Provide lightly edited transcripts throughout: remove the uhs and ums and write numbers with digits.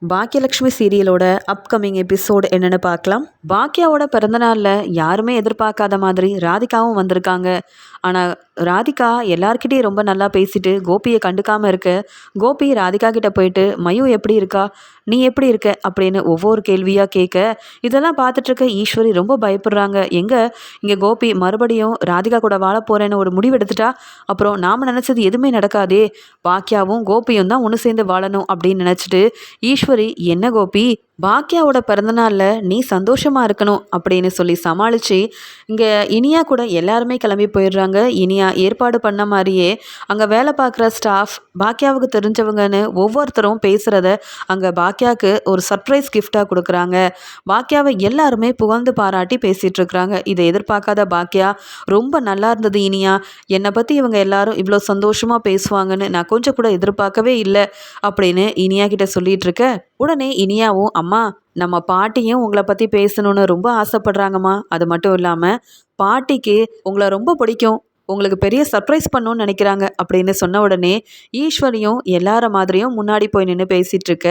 Baakiyalakshmi சீரியலோட upcoming episode என்னன்னு பார்க்கலாம். பாக்கியாவோட பிறந்தநாளில் யாருமே எதிர்பார்க்காத மாதிரி ராதிகாவும் வந்திருக்காங்க. ஆனால் ராதிகா எல்லார்கிட்டையும் ரொம்ப நல்லா பேசிட்டு கோபியை கண்டுக்காமல் இருக்க, கோபி ராதிகா கிட்ட போயிட்டு மயு எப்படி இருக்கா, நீ எப்படி இருக்க அப்படின்னு ஒவ்வொரு கேள்வியாக கேட்க, இதெல்லாம் பார்த்துட்டு இருக்க ஈஸ்வரி ரொம்ப பயப்படுறாங்க. இங்கே கோபி மறுபடியும் ராதிகா கூட வாழ போகிறேன்னு ஒரு முடிவு எடுத்துட்டா அப்புறம் நாம் நினச்சது எதுவுமே நடக்காதே, பாக்கியாவும் கோபியும் தான் ஒன்று சேர்ந்து வாழணும் அப்படின்னு நினச்சிட்டு ஈஸ்வரி, என்ன கோபி, பாக்கியாவோட பிறந்தநாளில் நீ சந்தோஷமா இருக்கணும் அப்படின்னு சொல்லி சமாளித்து இங்கே இனியா கூட எல்லாருமே கிளம்பி போயிடுறாங்க. இனியா ஏற்பாடு பண்ண மாதிரியே அங்கே வேலை பார்க்குற ஸ்டாஃப் பாக்கியாவுக்கு தெரிஞ்சவங்கன்னு ஒவ்வொருத்தரும் பேசுகிறத அங்கே பாக்கியாவுக்கு ஒரு சர்ப்ரைஸ் கிஃப்டாக கொடுக்குறாங்க. பாக்கியாவை எல்லாருமே புகழ்ந்து பாராட்டி பேசிகிட்டு இருக்கிறாங்க. இதை எதிர்பார்க்காத பாக்கியா, ரொம்ப நல்லா இருந்தது இனியா, என்னை பற்றி இவங்க எல்லாரும் இவ்வளோ சந்தோஷமாக பேசுவாங்கன்னு நான் கொஞ்சம் கூட எதிர்பார்க்கவே இல்லை அப்படின்னு இனியா கிட்ட சொல்லிட்டு இருக்க, உடனே இனியாவும், அம்மா நம்ம பாட்டியும் உங்களை பற்றி பேசணும்னு ரொம்ப ஆசைப்படுறாங்கம்மா, அது மட்டும் இல்லாமல் பாட்டிக்கு உங்களை ரொம்ப பிடிக்கும், உங்களுக்கு பெரிய சர்ப்ரைஸ் பண்ணணும்னு நினைக்கிறாங்க அப்படின்னு சொன்ன உடனே ஈஸ்வரியும் எல்லார மாதிரியும் முன்னாடி போய் நின்று பேசிகிட்டு இருக்க,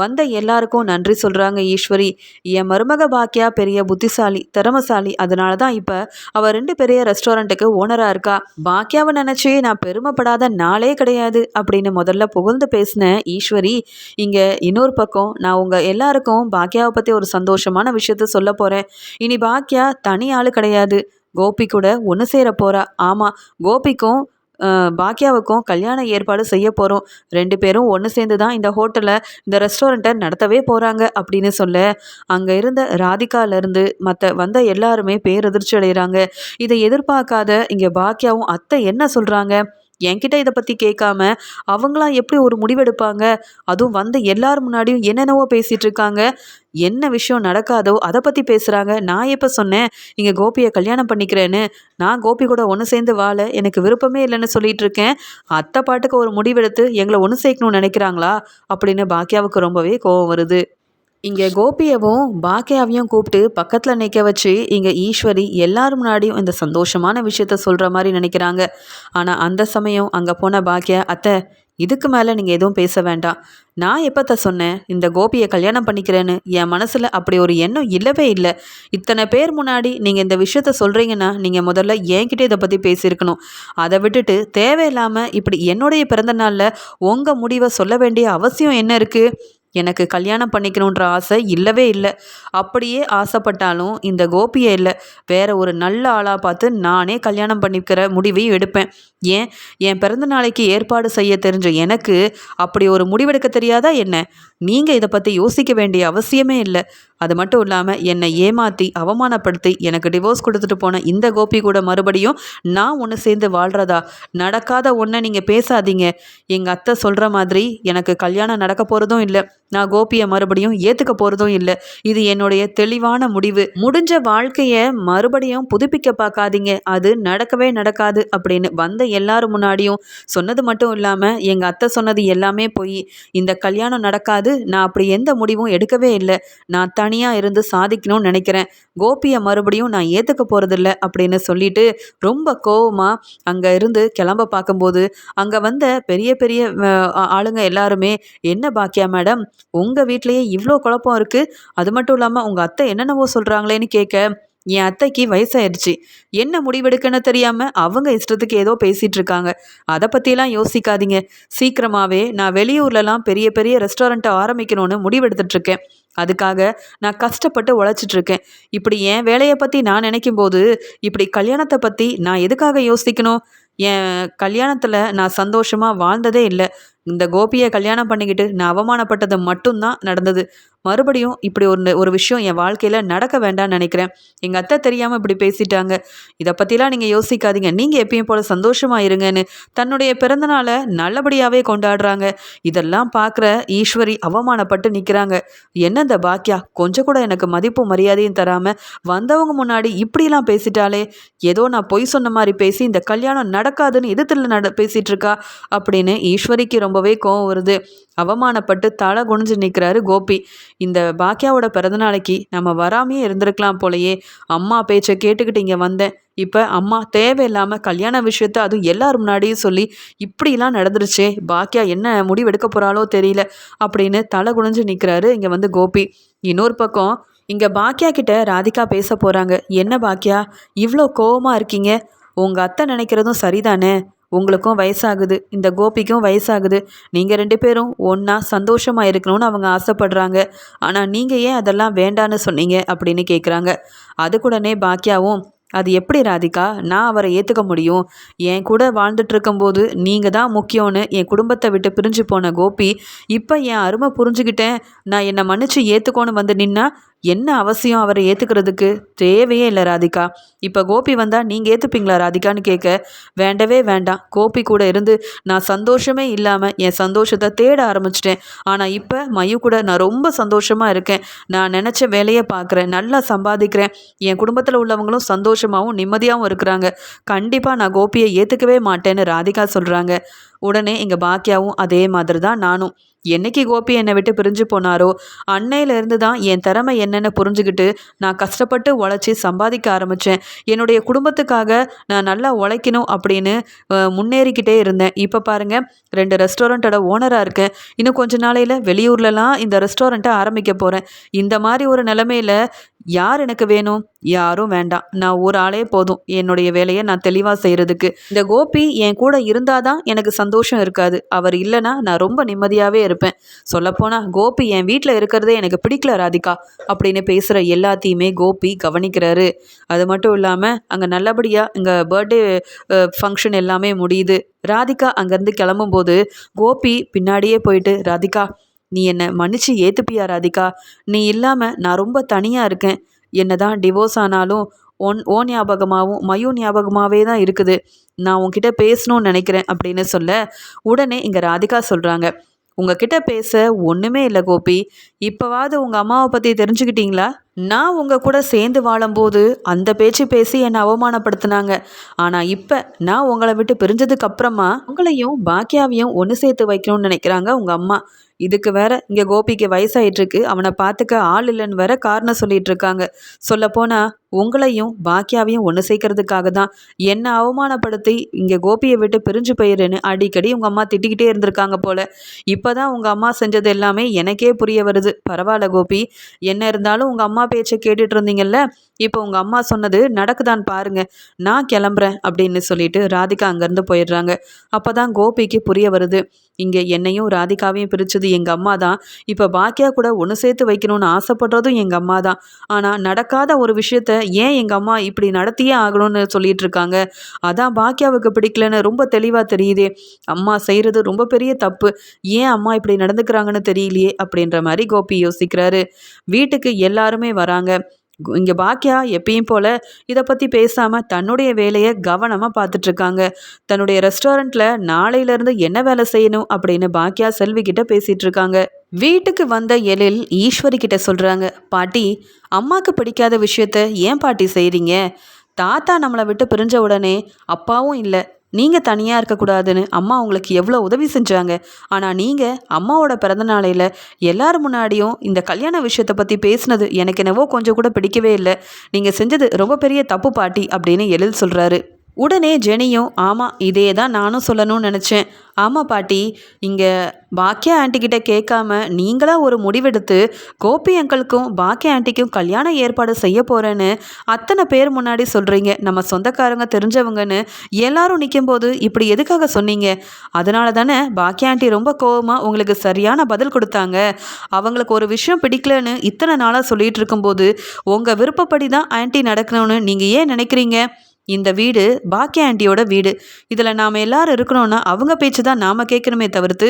வந்த எல்லாருக்கும் நன்றி சொல்கிறாங்க ஈஸ்வரி. என் மருமக பாக்கியா பெரிய புத்திசாலி, திறமசாலி, அதனால தான் இப்போ அவள் 2 பெரிய ரெஸ்டாரண்ட்டுக்கு ஓனராக இருக்கா. பாக்கியாவை நினச்சி நான் பெருமைப்படாத நாளே கிடையாது அப்படின்னு முதல்ல புகழ்ந்து பேசின ஈஸ்வரி, இங்கே இன்னொரு பக்கம் நான் உங்கள் எல்லாருக்கும் பாக்கியாவை பற்றி ஒரு சந்தோஷமான விஷயத்த சொல்ல போகிறேன். இனி பாக்கியா தனி ஆள் கிடையாது, கோபி கூட ஒன்று சேர போகிறா. ஆமாம், கோபிக்கும் பாக்கியாவுக்கும் கல்யாண ஏற்பாடு செய்ய போகிறோம். 2 பேரும் ஒன்று சேர்ந்து தான் இந்த ஹோட்டலை, இந்த ரெஸ்டாரண்ட்டை நடத்தவே போகிறாங்க அப்படின்னு சொல்ல, அங்கே இருந்த ராதிகாலேருந்து மற்ற வந்த எல்லாருமே பேரதிர்ச்சி அடைகிறாங்க. இதை எதிர்பார்க்காத இங்கே பாக்கியாவும் அத்தை என்ன சொல்கிறாங்க, என்கிட்ட இதை பற்றி கேட்காம அவங்களாம் எப்படி ஒரு முடிவெடுப்பாங்க, அதுவும் வந்து எல்லார் முன்னாடியும் என்னென்னவோ பேசிகிட்டு இருக்காங்க, என்ன விஷயம் நடக்காதோ அதை பற்றி பேசுகிறாங்க. நான் எப்போ சொன்னேன் இங்கே கோபியை கல்யாணம் பண்ணிக்கிறேன்னு, நான் கோபி கூட ஒன்று சேர்ந்து வாழ எனக்கு விருப்பமே இல்லைன்னு சொல்லிட்டு இருக்கேன், அத்தை பாட்டுக்கு ஒரு முடிவெடுத்து எங்களை ஒன்று சேர்க்கணும்னு நினைக்கிறாங்களா அப்படின்னு பாக்கியாவுக்கு ரொம்பவே கோவம் வருது. இங்கே கோபியவும் பாக்கியாவையும் கூப்பிட்டு பக்கத்தில் நிற்க வச்சு இங்கே ஈஸ்வரி எல்லாரும் முன்னாடியும் இந்த சந்தோஷமான விஷயத்த சொல்கிற மாதிரி நினைக்கிறாங்க. ஆனால் அந்த சமயம் அங்கே போன பாக்கியா, அத்தை இதுக்கு மேலே நீங்கள் எதுவும் பேச வேண்டாம், நான் எப்போத்த சொன்னேன் இந்த கோபியை கல்யாணம் பண்ணிக்கிறேன்னு, என் மனசில் அப்படி ஒரு எண்ணம் இல்லவே இல்லை. இத்தனை பேர் முன்னாடி நீங்கள் இந்த விஷயத்த சொல்கிறீங்கன்னா நீங்கள் முதல்ல என்கிட்ட இதை பற்றி பேசியிருக்கணும். அதை விட்டுட்டு தேவையில்லாமல் இப்படி என்னுடைய பிறந்த நாளில் உங்கள் முடிவை சொல்ல வேண்டிய அவசியம் என்ன இருக்குது? எனக்கு கல்யாணம் பண்ணிக்கணுன்ற ஆசை இல்லவே இல்லை. அப்படியே ஆசைப்பட்டாலும் இந்த கோபியை இல்லை, வேற ஒரு நல்ல ஆளாக பார்த்து நானே கல்யாணம் பண்ணிக்கிற முடிவையும் எடுப்பேன். ஏன், என் பிறந்த நாளைக்கு ஏற்பாடு செய்ய தெரிஞ்ச எனக்கு அப்படி ஒரு முடிவெடுக்க தெரியாதா என்ன? நீங்கள் இதை பற்றி யோசிக்க வேண்டிய அவசியமே இல்லை. அது மட்டும் இல்லாமல் என்னை ஏமாற்றி அவமானப்படுத்தி எனக்கு டிவோர்ஸ் கொடுத்துட்டு போன இந்த கோபி கூட மறுபடியும் நான் ஒன்று சேர்ந்து வாழ்கிறதா? நடக்காத ஒன்றை நீங்கள் பேசாதீங்க. எங்கள் அத்தை சொல்கிற மாதிரி எனக்கு கல்யாணம் நடக்க போகிறதும் இல்லை, நான் கோபியை மறுபடியும் ஏற்றுக்க போகிறதும் இல்லை. இது என்னுடைய தெளிவான முடிவு. முடிஞ்ச வாழ்க்கையை மறுபடியும் புதுப்பிக்க பார்க்காதீங்க, அது நடக்கவே நடக்காது அப்படின்னு வந்த எல்லாரும் முன்னாடியும் சொன்னது மட்டும் இல்லாமல் எங்கள் அத்தை சொன்னது எல்லாமே போய், இந்த கல்யாணம் நடக்காது, நான் அப்படி எந்த முடிவும் எடுக்கவே இல்லை, நான் தனியாக இருந்து சாதிக்கணும்னு நினைக்கிறேன், கோபியை மறுபடியும் நான் ஏற்றுக்க போகிறதில்ல அப்படின்னு சொல்லிட்டு ரொம்ப கோவமாக அங்கே இருந்து கிளம்ப பார்க்கும்போது அங்கே வந்த பெரிய பெரிய ஆளுங்க எல்லாருமே, என்ன பாக்கியா மேடம், உங்கள் வீட்லேயே இவ்வளோ குழப்பம் இருக்குது, அது மட்டும் இல்லாமல் உங்கள் அத்தை என்னென்னவோ சொல்கிறாங்களேன்னு கேட்க, என் அத்தைக்கு வயசாயிடுச்சு, என்ன முடிவெடுக்கன்னு தெரியாமல் அவங்க இஷ்டத்துக்கு ஏதோ பேசிகிட்டு இருக்காங்க, அதை பற்றியெல்லாம் யோசிக்காதீங்க, சீக்கிரமாகவே நான் வெளியூர்லலாம் பெரிய பெரிய ரெஸ்டாரண்ட்டை ஆரம்பிக்கணும்னு முடிவெடுத்துட்ருக்கேன், அதுக்காக நான் கஷ்டப்பட்டு உழைச்சிட்ருக்கேன், இப்படி என் வேலையை பற்றி நான் நினைக்கும்போது இப்படி கல்யாணத்தை பற்றி நான் எதுக்காக யோசிக்கணும்? என் கல்யாணத்தில் நான் சந்தோஷமாக வாழ்ந்ததே இல்லை, இந்த கோபியை கல்யாணம் பண்ணிக்கிட்டு நான் அவமானப்பட்டது மட்டும்தான் நடந்தது, மறுபடியும் இப்படி ஒரு விஷயம் என் வாழ்க்கையில் நடக்க வேண்டாம்னு நினைக்கிறேன், எங்கள் அத்தை தெரியாமல் இப்படி பேசிட்டாங்க, இதை பற்றிலாம் நீங்கள் யோசிக்காதீங்க, நீங்கள் எப்பயும் போல் சந்தோஷமாக இருங்கன்னு தன்னுடைய பிறந்தநாளை நல்லபடியாகவே கொண்டாடுறாங்க. இதெல்லாம் பார்க்குற ஈஸ்வரி அவமானப்பட்டு நிற்கிறாங்க. என்ன இந்த பாக்கியா கொஞ்சம் கூட எனக்கு மதிப்பும் மரியாதையும் தராமல் வந்தவங்க முன்னாடி இப்படிலாம் பேசிட்டாலே, ஏதோ நான் பொய் சொன்ன மாதிரி பேசி இந்த கல்யாணம் நடக்காதுன்னு எதிர்த்துல பேசிகிட்டு இருக்கா அப்படின்னு ஈஸ்வரிக்கு ரொம்ப ரொம்பவே கோவம் வருது. அவமானப்பட்டு தலை குனிஞ்சு நிற்கிறாரு கோபி. இந்த பாக்கியாவோட பிறந்தநாளைக்கு நம்ம வராமையே இருந்திருக்கலாம் போலயே. அம்மா பேச்சை கேட்டுக்கிட்டு இங்கே வந்தேன். இப்போ அம்மா தேவையில்லாமல் கல்யாண விஷயத்த அதுவும் எல்லார் முன்னாடியும் சொல்லி இப்படிலாம் நடந்துருச்சே, பாக்கியா என்ன முடிவெடுக்க போகிறாளோ தெரியல அப்படின்னு தலை குனிஞ்சு நிற்கிறாரு இங்கே வந்து கோபி. இன்னொரு பக்கம் இங்கே பாக்கியா கிட்ட ராதிகா பேச போகிறாங்க. என்ன பாக்கியா இவ்வளோ கோவமாக இருக்கீங்க? உங்கள் அத்தை நினைக்கிறதும் சரிதானே? உங்களுக்கும் வயசாகுது, இந்த கோபிக்கும் வயசாகுது. நீங்கள் 2 பேரும் ஒன்றா சந்தோஷமாக இருக்கணும்னு அவங்க ஆசைப்படுறாங்க. ஆனால் நீங்கள் ஏன் அதெல்லாம் வேண்டான்னு சொன்னீங்க அப்படின்னு கேட்குறாங்க. அதுக்குடனே பாக்கியாவும், அது எப்படி ராதிகா நான் அவரை ஏற்றுக்க முடியும்? என் கூட வாழ்ந்துட்டு இருக்கும்போது நீங்கள் தான் முக்கியம்னு என் குடும்பத்தை விட்டு பிரிஞ்சு போன கோபி இப்போ என் அருமை புரிஞ்சுக்கிட்டேன், நான் என்னை மன்னிச்சு ஏற்றுக்கோன்னு வந்து நின்னா என்ன அவசியம் அவரை ஏற்றுக்கிறதுக்கு? தேவையே இல்லை ராதிகா. இப்போ கோபி வந்தால் நீங்கள் ஏற்றுப்பீங்களா ராதிகான்னு கேட்க, வேண்டவே வேண்டாம். கோபி கூட இருந்து நான் சந்தோஷமே இல்லாமல் என் சந்தோஷத்தை தேட ஆரம்பிச்சிட்டேன். ஆனால் இப்போ மயு கூட நான் ரொம்ப சந்தோஷமாக இருக்கேன். நான் நினச்ச வேலையை பார்க்குறேன், நல்லா சம்பாதிக்கிறேன். என் குடும்பத்தில் உள்ளவங்களும் சந்தோஷமாகவும் நிம்மதியாகவும் இருக்கிறாங்க. கண்டிப்பாக நான் கோபியை ஏற்றுக்கவே மாட்டேன்னு ராதிகா சொல்கிறாங்க. உடனே இங்கே பாக்கியாவும் அதே மாதிரி தான் நானும். என்னைக்கு கோபி என்னை விட்டு பிரிஞ்சு போனாரோ அன்னையிலேருந்து தான் என் திறமை என்னென்னு புரிஞ்சுக்கிட்டு நான் கஷ்டப்பட்டு உழைச்சி சம்பாதிக்க ஆரம்பித்தேன். என்னுடைய குடும்பத்துக்காக நான் நல்லா உழைக்கணும் அப்படின்னு முன்னேறிக்கிட்டே இருந்தேன். இப்போ பாருங்கள், 2 ரெஸ்டாரண்ட்டோட ஓனராக இருக்கேன். இன்னும் கொஞ்ச நாளையில் வெளியூர்லலாம் இந்த ரெஸ்டாரண்ட்டை ஆரம்பிக்க போகிறேன். இந்த மாதிரி ஒரு நிலைமையில் யார் எனக்கு வேணும்? யாரும் வேண்டாம். நான் ஒரு ஆளே போதும் என்னுடைய வேலையை நான் தெளிவாக செய்கிறதுக்கு. இந்த கோபி என் கூட இருந்தால் தான் எனக்கு சந்தோஷம் இருக்காது. அவர் இல்லைன்னா நான் ரொம்ப நிம்மதியாகவே இருப்பேன். சொல்லப்போனால் கோபி என் வீட்டில் இருக்கிறதே எனக்கு பிடிக்கல ராதிகா அப்படின்னு பேசுகிற எல்லாத்தையுமே கோபி கவனிக்கிறாரு. அது மட்டும் இல்லாமல் அங்கே நல்லபடியாக இங்கே பர்த்டே ஃபங்க்ஷன் எல்லாமே முடியுது. ராதிகா அங்கேருந்து கிளம்பும்போது கோபி பின்னாடியே போயிட்டு, ராதிகா நீ என்னை மன்னிச்சு ஏற்றுப்பியா ராதிகா? நீ இல்லாமல் நான் ரொம்ப தனியாக இருக்கேன். என்ன தான் டிவோர்ஸ் ஆனாலும் ஓ ஞாபகமாகவும் மயு ஞாபகமாகவே தான் இருக்குது. நான் உன்கிட்ட பேசணும்னு நினைக்கிறேன் அப்படின்னு சொல்ல, உடனே இங்கே ராதிகா சொல்கிறாங்க, உங்ககிட்ட பேச ஒன்றுமே இல்லை கோபி. இப்போவாவது உங்கள் அம்மாவை பற்றி தெரிஞ்சுக்கிட்டீங்களா? நான் உங்கள் கூட சேர்ந்து வாழும்போது அந்த பேச்சு பேசி என்னை அவமானப்படுத்தினாங்க. ஆனால் இப்போ நான் உங்களை விட்டு பிரிஞ்சதுக்கு அப்புறமா உங்களையும் பாக்கியாவையும் ஒன்று சேர்த்து வைக்கணும்னு நினைக்கிறாங்க உங்கள் அம்மா. இதுக்கு வேற இங்கே கோபிக்கு வயசாயிட்டிருக்கு, அவனை பார்த்துக்க ஆள் இல்லைன்னு வேற காரணம் சொல்லிட்டு இருக்காங்க. சொல்லப்போனால் உங்களையும் பாக்கியாவையும் ஒன்று சேர்க்கறதுக்காக தான் என்னை அவமானப்படுத்தி இங்கே கோபியை விட்டு பிரிஞ்சு போயிருன்னு அடிக்கடி உங்கள் அம்மா திட்டிக்கிட்டே இருந்திருக்காங்க போல. இப்போ தான் உங்கள் அம்மா செஞ்சது எல்லாமே எனக்கே புரிய வருது. பரவாயில்ல கோபி, என்ன இருந்தாலும் உங்கள் அம்மா பேச்சை கேட்டுட்டு இருந்தீங்கல்ல, இப்போ உங்கள் அம்மா சொன்னது நடக்குதான்னு பாருங்க. நான் கிளம்புறேன் அப்படின்னு சொல்லிட்டு ராதிகா அங்கேருந்து போயிடுறாங்க. அப்போ தான் கோபிக்கு புரிய வருது, இங்கே என்னையும் ராதிகாவையும் பிரித்தது எங்கள் அம்மா தான். இப்போ பாக்கியா கூட ஒன்று சேர்த்து வைக்கணும்னு ஆசைப்படுறதும் எங்கள் அம்மா தான். ஆனால் நடக்காத ஒரு விஷயத்த ஏன் எங்கள் அம்மா இப்படி நடத்தியே ஆகணும்னு சொல்லிட்டு இருக்காங்க. அதான் பாக்கியாவுக்கு பிடிக்கலன்னு ரொம்ப தெளிவாக தெரியுதே. அம்மா செய்கிறது ரொம்ப பெரிய தப்பு. ஏன் அம்மா இப்படி நடந்துக்கிறாங்கன்னு தெரியலையே அப்படின்ற மாதிரி கோபி யோசிக்கிறாரு. வீட்டுக்கு எல்லாருமே வராங்க. இங்கே பாக்கியா எப்பயும் போல் இதை பற்றி பேசாமல் தன்னுடைய வேலையை கவனமாக பார்த்துட்ருக்காங்க. தன்னுடைய ரெஸ்டாரண்ட்டில் நாளையிலேருந்து என்ன வேலை செய்யணும் அப்படின்னு பாக்கியா செல்வி கிட்ட பேசிகிட்டு இருக்காங்க. வீட்டுக்கு வந்த எழில் ஈஸ்வரி கிட்ட சொல்கிறாங்க, பாட்டி அம்மாவுக்கு பிடிக்காத விஷயத்த ஏன் பாட்டி செய்கிறீங்க? தாத்தா நம்மளை விட்டு பிரிஞ்ச உடனே அப்பாவும் இல்லை, நீங்கள் தனியாக இருக்கக்கூடாதுன்னு அம்மா உங்களுக்கு எவ்வளோ உதவி செஞ்சாங்க. ஆனால் நீங்கள் அம்மாவோட பிறந்த நாளையில் எல்லோரும் முன்னாடியும் இந்த கல்யாண விஷயத்தை பற்றி பேசினது எனக்கு என்னவோ கொஞ்சம் கூட பிடிக்கவே இல்லை. நீங்கள் செஞ்சது ரொம்ப பெரிய தப்பு பாட்டி அப்படின்னு எழில் சொல்கிறாரு. உடனே ஜெனியும், ஆமாம் இதே தான் நானும் சொல்லணும்னு நினச்சேன். ஆமாம் பாட்டி, இங்கே பாக்கியா ஆண்டிக்கிட்ட கேட்காம நீங்களாக ஒரு முடிவெடுத்து கோபி அங்கிளுக்கும் பாக்கியா ஆண்டிக்கும் கல்யாணம் ஏற்பாடு செய்ய போகிறேன்னு அத்தனை பேர் முன்னாடி சொல்கிறீங்க. நம்ம சொந்தக்காரங்க தெரிஞ்சவங்கன்னு எல்லாரும் நிற்கும்போது இப்படி எதுக்காக சொன்னீங்க? அதனால தானே பாக்கியா ஆண்டி ரொம்ப கோவமாக உங்களுக்கு சரியான பதில் கொடுத்தாங்க. அவங்களுக்கு ஒரு விஷயம் பிடிக்கலன்னு இத்தனை நாளாக சொல்லிகிட்டு இருக்கும்போது உங்கள் விருப்பப்படி தான் ஆண்டி நடக்கணும்னு நீங்கள் ஏன் நினைக்கிறீங்க? இந்த வீடு பாக்கியா ஆண்டியோட வீடு. இதில் நாம் எல்லாரும் இருக்கணும்னா அவங்க பேச்சு தான் நாம் கேட்கணுமே தவிர்த்து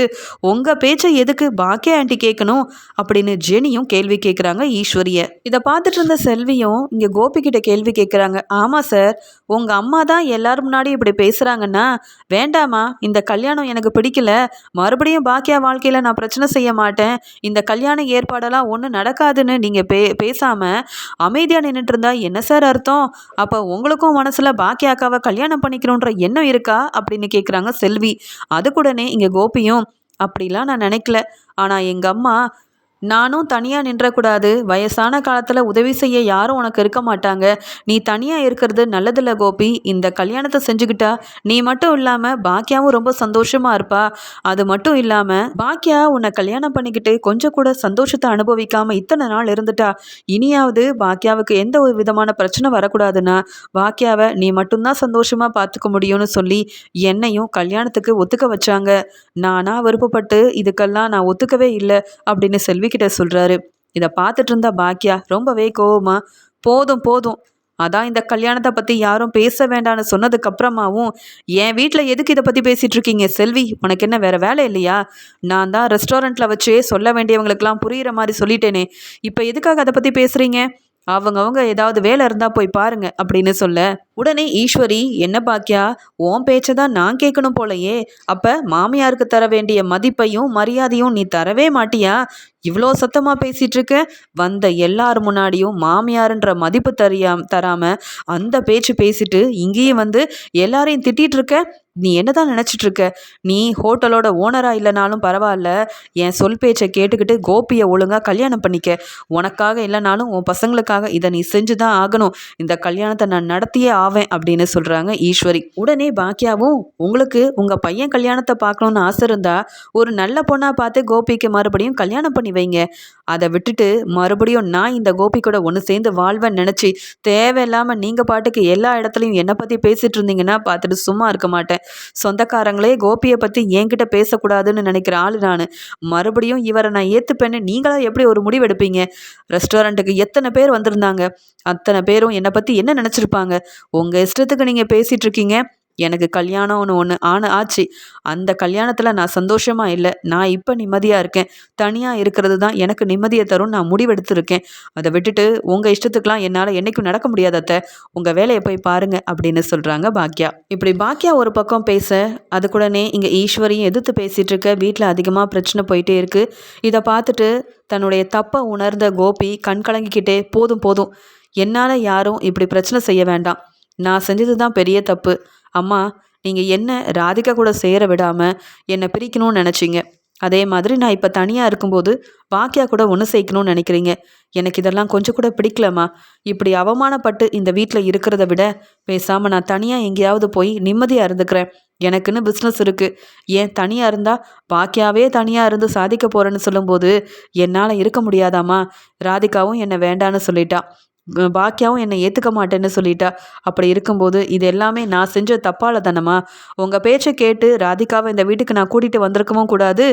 உங்கள் பேச்சை எதுக்கு பாக்கியா ஆண்டி கேட்கணும் அப்படின்னு ஜெனியும் கேள்வி கேட்குறாங்க ஈஸ்வரியை. இதை பார்த்துட்டு இருந்த செல்வியும் இங்கே கோபிக்கிட்ட கேள்வி கேட்குறாங்க. ஆமாம் சார், உங்கள் அம்மா தான் எல்லாரும் முன்னாடி இப்படி பேசுகிறாங்கன்னா வேண்டாமா, இந்த கல்யாணம் எனக்கு பிடிக்கல, மறுபடியும் பாக்கியா வாழ்க்கையில் நான் பிரச்சனை செய்ய மாட்டேன், இந்த கல்யாண ஏற்பாடெல்லாம் ஒன்றும் நடக்காதுன்னு நீங்கள் பேசாமல் அமைதியாக நின்றுட்டு இருந்தா என்ன சார் அர்த்தம்? அப்போ உங்களுக்கும் மனசில் பாக்கியா அக்காவை கல்யாணம் பண்ணிக்கணுன்ற எண்ணம் இருக்கா அப்படின்னு கேட்குறாங்க செல்வி. அதுக்குடனே இங்கே கோபியும், அப்படிலாம் நான் நினைக்கல. ஆனால் எங்கள் அம்மா நானும் தனியாக நின்றக்கூடாது, வயசான காலத்தில் உதவி செய்ய யாரும் உனக்கு இருக்க மாட்டாங்க, நீ தனியாக இருக்கிறது நல்லதில்ல கோபி, இந்த கல்யாணத்தை செஞ்சுக்கிட்டா நீ மட்டும் இல்லாமல் பாக்கியாவும் ரொம்ப சந்தோஷமாக இருப்பா. அது மட்டும் இல்லாமல் பாக்கியா உன்னை கல்யாணம் பண்ணிக்கிட்டு கொஞ்சம் கூட சந்தோஷத்தை அனுபவிக்காமல் இத்தனை நாள் இருந்துட்டா. இனியாவது பாக்கியாவுக்கு எந்த ஒரு விதமான பிரச்சனை வரக்கூடாதுன்னா பாக்கியாவை நீ மட்டும்தான் சந்தோஷமாக பார்த்துக்க முடியும்னு சொல்லி என்னையும் கல்யாணத்துக்கு ஒத்துக்க வச்சாங்க. நானா விருப்பப்பட்டு இதுக்கெல்லாம் நான் ஒத்துக்கவே இல்லை அப்படின்னு செல்விக்கிட்ட சொல்கிறாரு. இதை பார்த்துட்டு இருந்தா பாக்கியா ரொம்பவே கோவமா, போதும் போதும், அதான் இந்த கல்யாணத்தை பற்றி யாரும் பேச வேண்டான்னு சொன்னதுக்கு அப்புறமாவும் என் வீட்டில் எதுக்கு இதை பற்றி பேசிகிட்டு இருக்கீங்க செல்வி, உனக்கு என்ன வேறு வேலை இல்லையா? நான் தான் ரெஸ்டாரண்ட்டில் வச்சே சொல்ல வேண்டியவங்களுக்கெல்லாம் புரிகிற மாதிரி சொல்லிட்டேனே, இப்போ எதுக்காக அதை பற்றி பேசுகிறீங்க? அவங்கவங்க ஏதாவது வேலை இருந்தால் போய் பாருங்க அப்படின்னு சொல்ல, உடனே ஈஸ்வரி, என்ன பாக்கியா, உன் பேச்சை தான் நான் கேட்கணும் போலையே, அப்போ மாமியாருக்கு தர வேண்டிய மதிப்பையும் மரியாதையும் நீ தரவே மாட்டியா? இவ்வளோ சத்தமாக பேசிகிட்டு இருக்க, வந்த எல்லார் முன்னாடியும் மாமியாருன்ற மதிப்பு தராமல் அந்த பேச்சு பேசிட்டு இங்கேயும் வந்து எல்லாரையும் திட்டிகிட்டு இருக்க. நீ என்னதான் நினச்சிட்டு இருக்க? நீ ஹோட்டலோட ஓனராக இல்லைனாலும் பரவாயில்ல, என் சொல் பேச்சை கேட்டுக்கிட்டு கோபியை ஒழுங்காக கல்யாணம் பண்ணிக்க. உனக்காக இல்லைனாலும் உன் பசங்களுக்காக இதை நீ செஞ்சு தான் ஆகணும். இந்த கல்யாணத்தை நான் நடத்தியே ஆவேன் அப்படின்னு சொல்கிறாங்க ஈஸ்வரி. உடனே பாக்கியாவும், உங்களுக்கு உங்கள் பையன் கல்யாணத்தை பார்க்கணுன்னு ஆசை இருந்தா ஒரு நல்ல பொண்ணாக பார்த்து கோபிக்கு மறுபடியும் கல்யாணம் பண்ணி வைங்க. அதை விட்டுட்டு மறுபடியும் நான் இந்த கோபி கூட ஒன்று சேர்ந்து வாழ்வேன்னு நினச்சி தேவையில்லாமல் நீங்கள் பாட்டுக்கு எல்லா இடத்துலையும் என்னை பற்றி பேசிகிட்டு இருந்தீங்கன்னா பார்த்துட்டு சும்மா இருக்க மாட்டேன். சொந்தக்காரங்களே கோபியை பற்றி என்கிட்ட பேசக்கூடாதுன்னு நினைக்கிற ஆள் நான். மறுபடியும் இவரை நான் ஏற்றுப்பேன்னு நீங்களா எப்படி ஒரு முடிவு எடுப்பீங்க? ரெஸ்டாரண்ட்டுக்கு எத்தனை பேர் வந்திருந்தாங்க, அத்தனை பேரும் என்னை பற்றி என்ன நினச்சிருப்பாங்க? உங்கள் இஷ்டத்துக்கு நீங்கள் பேசிகிட்டு இருக்கீங்க. எனக்கு கல்யாணம்னு ஒன்று ஆச்சு. அந்த கல்யாணத்தில் நான் சந்தோஷமாக இல்லை. நான் இப்போ நிம்மதியாக இருக்கேன். தனியாக இருக்கிறது தான் எனக்கு நிம்மதியை தரும் நான் முடிவெடுத்திருக்கேன். அதை விட்டுட்டு உங்கள் இஷ்டத்துக்கெலாம் என்னால் என்றைக்கும் நடக்க முடியாது அத்தை. உங்கள் வேலையை போய் பாருங்க அப்படின்னு சொல்கிறாங்க பாக்கியா. இப்படி பாக்கியா ஒரு பக்கம் பேச, அதுக்கூடனே இங்கே ஈஸ்வரியும் எதிர்த்து பேசிகிட்டு இருக்க. வீட்டில் அதிகமாக பிரச்சனை போயிட்டே இருக்குது. இதை பார்த்துட்டு தன்னுடைய தப்பை உணர்ந்த கோபி கண் கலங்கிக்கிட்டே, போதும் போதும், என்னால் யாரும் இப்படி பிரச்சனை செய்ய வேண்டாம். நான் செஞ்சது தான் பெரிய தப்பு. அம்மா, நீங்கள் என்ன ராதிகா கூட சேர விடாமல் என்னை பிரிக்கணும்னு நினச்சிங்க. அதே மாதிரி நான் இப்போ தனியாக இருக்கும்போது பாக்கியா கூட ஒன்று சேர்க்கணும்னு நினைக்கிறீங்க. எனக்கு இதெல்லாம் கொஞ்சம் கூட பிடிக்கலம்மா. இப்படி அவமானப்பட்டு இந்த வீட்டில் இருக்கிறத விட பேசாமல் நான் தனியாக எங்கேயாவது போய் நிம்மதியாக இருந்துக்கிறேன். எனக்குன்னு பிஸ்னஸ் இருக்குது. ஏன் தனியாக இருந்தால் பாக்கியாவே தனியாக இருந்து சாதிக்க போகிறேன்னு சொல்லும்போது என்னால் இருக்க முடியாதாம்மா? ராதிகாவும் என்னை வேண்டான்னு சொல்லிட்டா, பாக்கியாவும் என்னை ஏற்றுக்க மாட்டேன்னு சொல்லிட்டா. அப்படி இருக்கும்போது இது எல்லாமே நான் செஞ்ச தப்பால தானம்மா? உங்கள் பேச்சை கேட்டு ராதிகாவை இந்த வீட்டுக்கு நான் கூட்டிகிட்டு வந்திருக்கவும் கூடாது.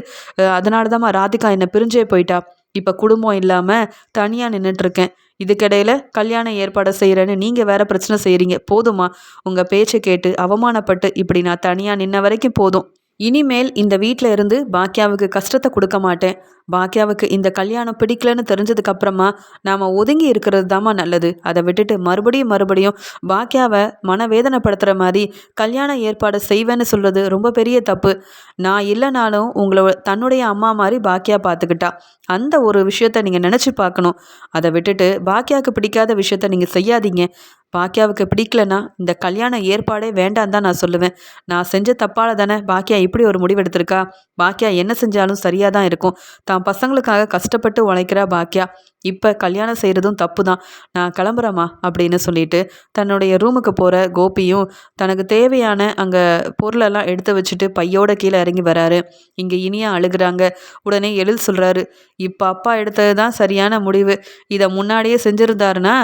அதனால தான்மா ராதிகா என்னை பிரிஞ்சே போயிட்டா. இப்போ குடும்பம் இல்லாமல் தனியாக நின்றுட்டுருக்கேன். இதுக்கிடையில் கல்யாண ஏற்பாடு செய்கிறேன்னு நீங்கள் வேற பிரச்சனை செய்கிறீங்க. போதுமா? உங்கள் பேச்சை கேட்டு அவமானப்பட்டு இப்படி நான் தனியாக நின்ன வரைக்கும் போதும். இனிமேல் இந்த வீட்டில் இருந்து பாக்கியாவுக்கு கஷ்டத்தை கொடுக்க மாட்டேன். பாக்கியாவுக்கு இந்த கல்யாணம் பிடிக்கலன்னு தெரிஞ்சதுக்கு அப்புறமா நாம் ஒதுங்கி இருக்கிறது தாம்மா நல்லது. அதை விட்டுட்டு மறுபடியும் பாக்கியாவை மனவேதனைப்படுத்துகிற மாதிரி கல்யாண ஏற்பாடு செய்வேன்னு சொல்கிறது ரொம்ப பெரிய தப்பு. நான் இல்லைனாலும் உங்களை தன்னுடைய அம்மா மாதிரி பாக்கியா பார்த்துக்கிட்டா. அந்த ஒரு விஷயத்த நீங்கள் நினச்சி பார்க்கணும். அதை விட்டுட்டு பாக்கியாவுக்கு பிடிக்காத விஷயத்த நீங்கள் செய்யாதீங்க. பாக்கியாவுக்கு பிடிக்கலன்னா இந்த கல்யாண ஏற்பாடே வேண்டாம் தான் நான் சொல்லுவேன். நான் செஞ்ச தப்பால் தானே பாக்கியா இப்படி ஒரு முடிவெடுத்திருக்கா. பாக்கியா என்ன செஞ்சாலும் சரியாக தான் இருக்கும். தான் பசங்களுக்காக கஷ்டப்பட்டு உழைக்கிறா பாக்கியா. இப்போ கல்யாணம் செய்கிறதும் தப்பு தான். நான் கிளம்புறேம்மா அப்படின்னு சொல்லிட்டு தன்னுடைய ரூமுக்கு போகிற கோபியும் தனக்கு தேவையான அங்கே பொருளெல்லாம் எடுத்து வச்சுட்டு பையோட கீழே இறங்கி வராரு. இங்கே இனியா அழுகிறாங்க. உடனே எழில் சொல்கிறாரு, இப்போ அப்பா எடுத்தது தான் சரியான முடிவு. இதை முன்னாடியே செஞ்சுருந்தாருன்னா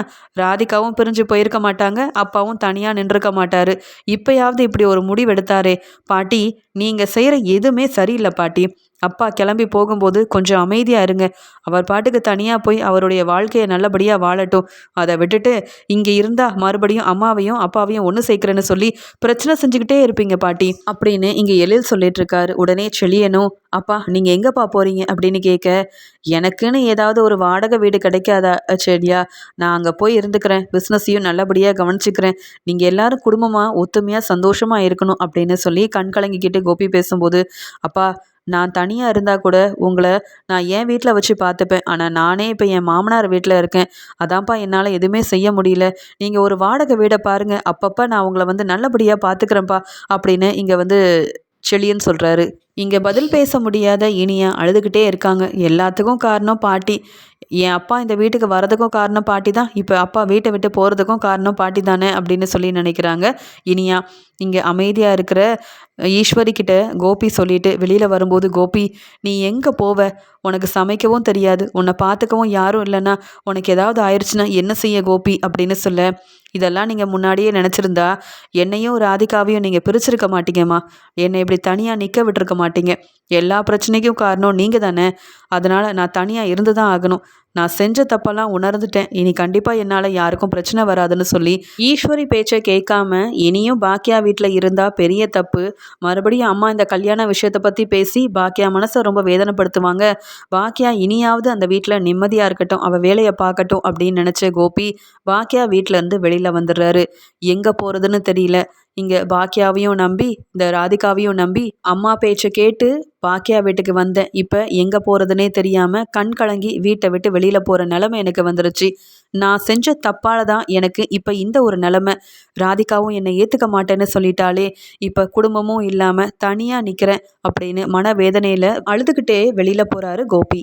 ராதிகாவும் பிரிஞ்சு போயிருக்க மாட்டாங்க, அப்பாவும் தனியாக நின்றுருக்க மாட்டார். இப்போயாவது இப்படி ஒரு முடிவு எடுத்தாரே. பாட்டி, நீங்கள் செய்கிற எதுவுமே சரியில்லை பாட்டி. அப்பா கிளம்பி போகும்போது கொஞ்சம் அமைதியாக இருங்க. அவர் பாட்டுக்கு தனியாக போய் அவருடைய வாழ்க்கையை நல்லபடியாக வாழட்டும். அதை விட்டுட்டு இங்கே இருந்தால் மறுபடியும் அம்மாவையும் அப்பாவையும் ஒன்று சேர்க்குறேன்னு சொல்லி பிரச்சனை செஞ்சுக்கிட்டே இருப்பீங்க பாட்டி அப்படின்னு இங்கே எழில் சொல்லிட்டு இருக்காரு. உடனே செழியனும், அப்பா நீங்கள் எங்கேப்பா போகிறீங்க அப்படின்னு கேட்க, எனக்குன்னு ஏதாவது ஒரு வாடகை வீடு கிடைக்காதா செடியா? நான் அங்கே போய் இருந்துக்கிறேன், பிஸ்னஸையும் நல்லபடியாக கவனிச்சுக்கிறேன். நீங்கள் எல்லாரும் குடும்பமாக ஒத்துமையாக சந்தோஷமாக இருக்கணும் அப்படின்னு சொல்லி கண் கலங்கிக்கிட்டு கோபி பேசும்போது, அப்பா நான் தனியாக இருந்தால் கூட உங்களை நான் என் வீட்டில் வச்சு பார்த்துப்பேன். ஆனால் நானே இப்போ என் மாமனார் வீட்டில் இருக்கேன். அதான்ப்பா என்னால் எதுவுமே செய்ய முடியல. நீங்கள் ஒரு வாடகை வீடை பாருங்கள். அப்பப்போ நான் உங்களை வந்து நல்லபடியாக பார்த்துக்கிறேன்ப்பா அப்படின்னு இங்கே வந்து செழியன் சொல்கிறாரு. இங்கே பதில் பேச முடியாத இனியா அழுதுகிட்டே இருக்காங்க. எல்லாத்துக்கும் காரணம் பாட்டி. என் அப்பா இந்த வீட்டுக்கு வரதுக்கும் காரணம் பாட்டி தான். இப்போ அப்பா வீட்டை விட்டு போகிறதுக்கும் காரணம் பாட்டி தானே அப்படின்னு சொல்லி நினைக்கிறாங்க இனியா. இங்கே அமைதியாக இருக்கிற ஈஸ்வரி கிட்ட கோபி சொல்லிட்டு வெளியில் வரும்போது, கோபி நீ எங்கே போவ? உனக்கு சமைக்கவும் தெரியாது, உன்னை பார்த்துக்கவும் யாரும் இல்லைன்னா உனக்கு ஏதாவது ஆயிடுச்சுன்னா என்ன செய்ய கோபி அப்படின்னு சொல்ல, இதெல்லாம் நீங்கள் முன்னாடியே நினச்சிருந்தா என்னையும் ராதிகாவையும் நீங்கள் பிரிச்சிருக்க மாட்டீங்கம்மா. என்னை இப்படி தனியாக நிற்க விட்டுருக்க மாட்டீங்க. எல்லா பிரச்சனைக்கும் காரணம் நீங்கள் தானே. அதனால் நான் தனியாக இருந்து தான் ஆகணும். நான் செஞ்ச தப்பெல்லாம் உணர்ந்துட்டேன். இனி கண்டிப்பாக என்னால் யாருக்கும் பிரச்சனை வராதுன்னு சொல்லி ஈஸ்வரி பேச்சை கேட்காம இனியும் பாக்கியா வீட்டில் இருந்தால் பெரிய தப்பு. மறுபடியும் அம்மா இந்த கல்யாண விஷயத்தை பற்றி பேசி பாக்கியா மனசை ரொம்ப வேதனைப்படுத்துவாங்க. பாக்கியா இனியாவது அந்த வீட்டில் நிம்மதியாக இருக்கட்டும், அவள் வேலையை பார்க்கட்டும் அப்படின்னு நினச்ச கோபி பாக்கியா வீட்டிலேருந்து வெளியில் வந்துடுறாரு. எங்கே போகிறதுன்னு தெரியல. இங்கே பாக்கியாவையும் நம்பி இந்த ராதிகாவையும் நம்பி அம்மா பேச்சை கேட்டு பாக்கியா வீட்டுக்கு வந்தேன். இப்போ எங்கே போகிறதுனே தெரியாமல் கண் கலங்கி வீட்டை விட்டு வெளியில் போகிற நிலமை எனக்கு வந்துருச்சு. நான் செஞ்ச தப்பால் தான் எனக்கு இப்போ இந்த ஒரு நிலமை. ராதிகாவும் என்னை ஏற்றுக்க மாட்டேன்னு சொல்லிட்டாலே. இப்போ குடும்பமும் இல்லாமல் தனியாக நிற்கிறேன் அப்படின்னு மனவேதனையில் அழுதுகிட்டே வெளியில் போகிறாரு கோபி.